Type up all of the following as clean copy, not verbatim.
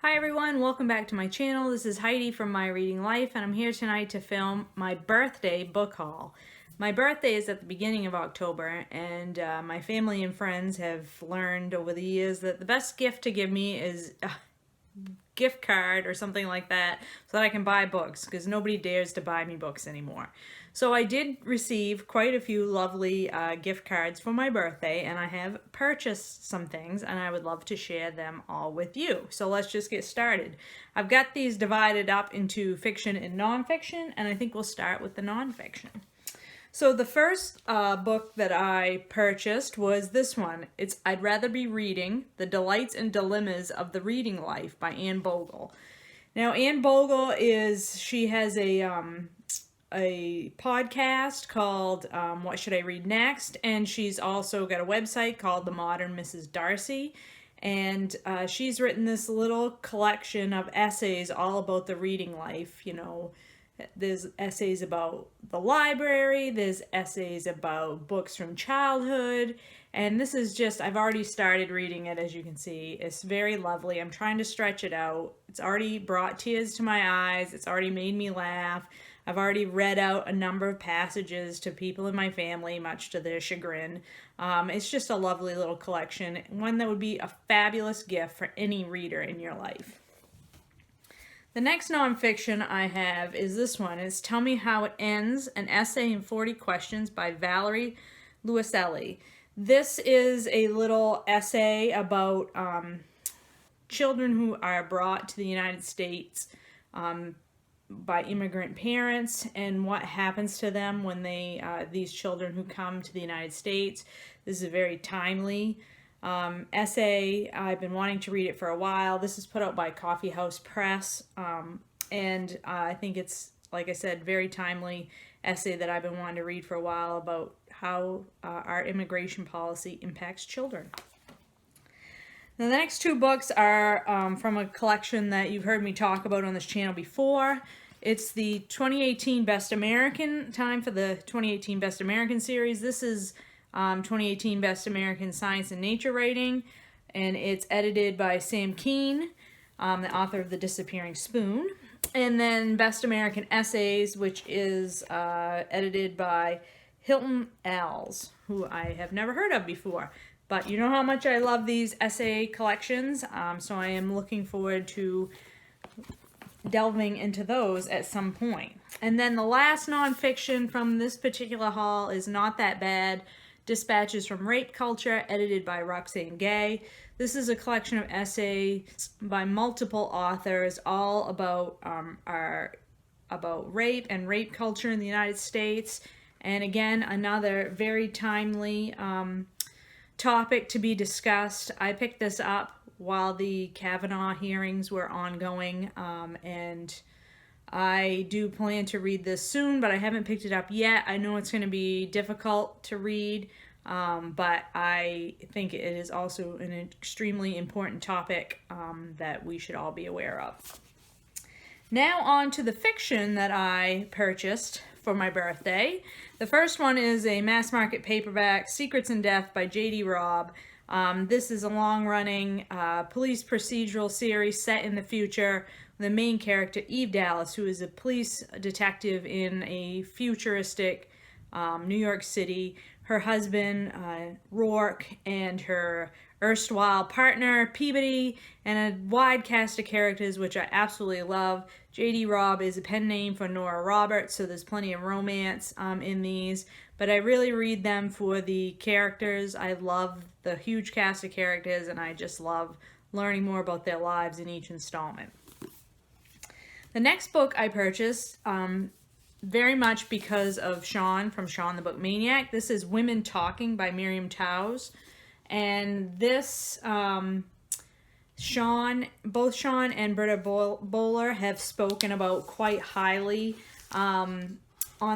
Hi everyone, welcome back to my channel. This is Heidi from My Reading Life, and I'm here tonight to film my birthday book haul. My birthday is at the beginning of October, and my family and friends have learned over the years that the best gift to give me is a gift card or something like that so that I can buy books, because nobody dares to buy me books anymore. So I did receive quite a few lovely gift cards for my birthday, and I have purchased some things, and I would love to share them all with you. So let's just get started. I've got these divided up into fiction and nonfiction, and I think we'll start with the nonfiction. So the first book that I purchased was this one. It's I'd Rather Be Reading, The Delights and Dilemmas of the Reading Life by Anne Bogel. Now Anne Bogel she has a podcast called What Should I Read Next? And she's also got a website called The Modern Mrs. Darcy. And she's written this little collection of essays all about the reading life. You know, there's essays about the library, there's essays about books from childhood, and this is just, I've already started reading it, as you can see. It's very lovely. I'm trying to stretch it out. It's already brought tears to my eyes. It's already made me laugh. I've already read out a number of passages to people in my family, much to their chagrin. It's just a lovely little collection, one that would be a fabulous gift for any reader in your life. The next nonfiction I have is this one. It's Tell Me How It Ends, an essay in 40 questions by Valeria Luiselli. This is a little essay about children who are brought to the United States by immigrant parents and what happens to them when these children who come to the United States. This is a very timely essay. I've been wanting to read it for a while. This is put out by Coffee House Press, and I think it's, like I said, very timely essay that I've been wanting to read for a while about how our immigration policy impacts children. Now, the next two books are from a collection that you've heard me talk about on this channel before. It's the 2018 Best American, time for the 2018 Best American series. This is 2018 Best American Science and Nature Writing, and it's edited by Sam Kean, the author of The Disappearing Spoon. And then Best American Essays, which is edited by Hilton, who I have never heard of before. But you know how much I love these essay collections, so I am looking forward to delving into those at some point. And then the last nonfiction from this particular haul is Not That Bad, Dispatches from Rape Culture, edited by Roxane Gay. This is a collection of essays by multiple authors, all about about rape and rape culture in the United States. And again, another very timely topic to be discussed. I picked this up while the Kavanaugh hearings were ongoing, and I do plan to read this soon, but I haven't picked it up yet. I know it's going to be difficult to read, but I think it is also an extremely important topic that we should all be aware of. Now on to the fiction that I purchased for my birthday. The first one is a mass market paperback, Secrets in Death by J.D. Robb. This is a long-running police procedural series set in the future. The main character, Eve Dallas, who is a police detective in a futuristic New York City. Her husband, Rourke, and her erstwhile partner, Peabody, and a wide cast of characters, which I absolutely love. J.D. Robb is a pen name for Nora Roberts, so there's plenty of romance in these. But I really read them for the characters. I love the huge cast of characters, and I just love learning more about their lives in each installment. The next book I purchased, very much because of Sean from Sean the Book Maniac. This is Women Talking by Miriam Toews. And this, both Sean and Britta Bowler have spoken about quite highly on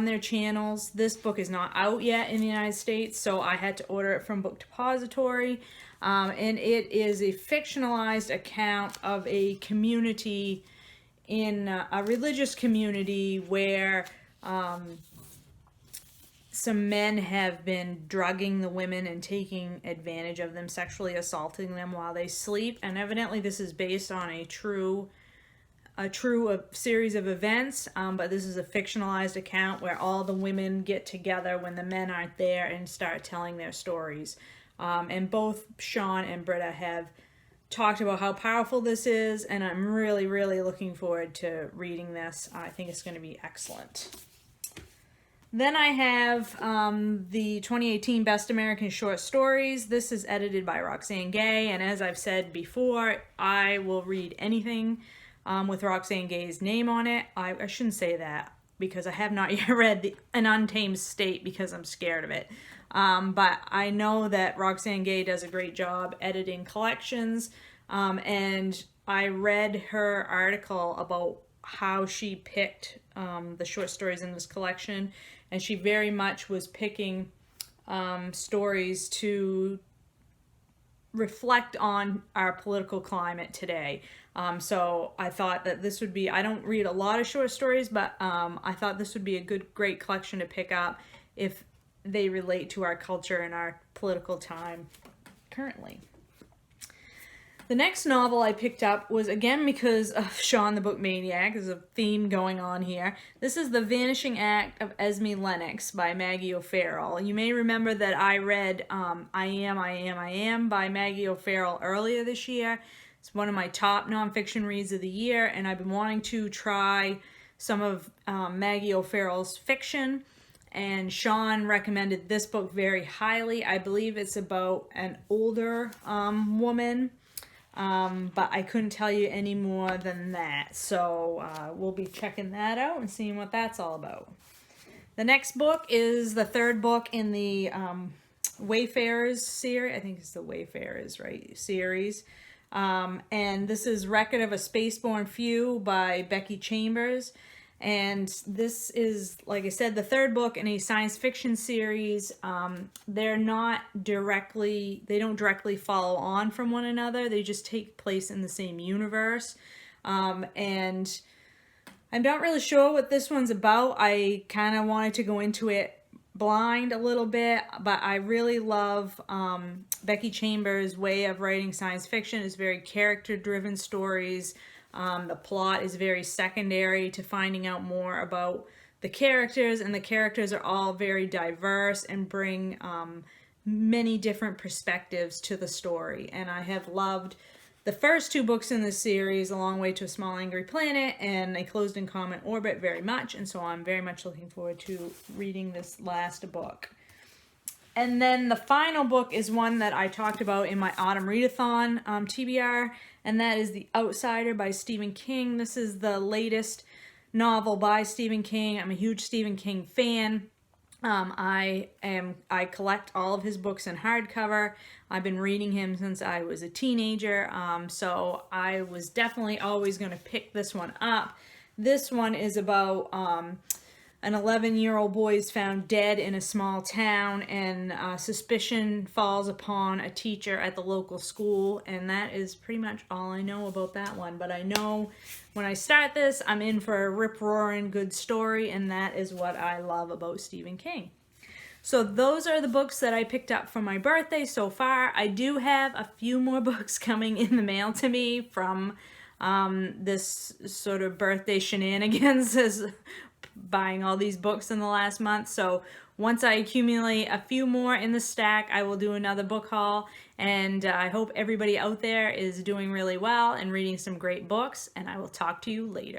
their channels. This book is not out yet in the United States, so I had to order it from Book Depository. And it is a fictionalized account of a community in a religious community where some men have been drugging the women and taking advantage of them, sexually assaulting them while they sleep. And evidently this is based on a true series of events, but this is a fictionalized account where all the women get together when the men aren't there and start telling their stories. And both Sean and Britta have talked about how powerful this is, and I'm really, really looking forward to reading this. I think it's going to be excellent. Then I have the 2018 Best American Short Stories. This is edited by Roxane Gay, and as I've said before, I will read anything with Roxane Gay's name on it. I shouldn't say that because I have not yet read An Untamed State because I'm scared of it. But I know that Roxane Gay does a great job editing collections, and I read her article about how she picked the short stories in this collection, and she very much was picking stories to reflect on our political climate today. So I thought that this would be, I don't read a lot of short stories, but I thought this would be a great collection to pick up if they relate to our culture and our political time currently. The next novel I picked up was, again, because of Sean the Book Maniac. There's a theme going on here. This is The Vanishing Act of Esme Lennox by Maggie OFarrell. You may remember that I read I Am by Maggie OFarrell earlier this year. It's one of my top nonfiction reads of the year, and I've been wanting to try some of Maggie OFarrell's fiction, and Sean recommended this book very highly. I believe it's about an older woman, but I couldn't tell you any more than that. So we'll be checking that out and seeing what that's all about. The next book is the third book in the Wayfarers series. I think it's the Wayfarers, right, series. And this is Record of a Spaceborn Few by Becky Chambers. And this is, like I said, the third book in a science fiction series. They don't directly follow on from one another. They just take place in the same universe. And I'm not really sure what this one's about. I kind of wanted to go into it blind a little bit, but I really love Becky Chambers' way of writing science fiction. It's very character-driven stories. The plot is very secondary to finding out more about the characters, and the characters are all very diverse and bring many different perspectives to the story. And I have loved the first two books in this series, A Long Way to a Small Angry Planet and A Closed and Common Orbit, very much, and so I'm very much looking forward to reading this last book. And then the final book is one that I talked about in my Autumn Readathon TBR, and that is The Outsider by Stephen King. This is the latest novel by Stephen King. I'm a huge Stephen King fan. I collect all of his books in hardcover. I've been reading him since I was a teenager, so I was definitely always going to pick this one up. This one is about an 11-year-old boy is found dead in a small town, and suspicion falls upon a teacher at the local school, and that is pretty much all I know about that one. But I know when I start this, I'm in for a rip-roaring good story, and that is what I love about Stephen King. So those are the books that I picked up for my birthday so far. I do have a few more books coming in the mail to me from this sort of birthday shenanigans as buying all these books in the last month. So once I accumulate a few more in the stack, I will do another book haul. And I hope everybody out there is doing really well and reading some great books. And I will talk to you later.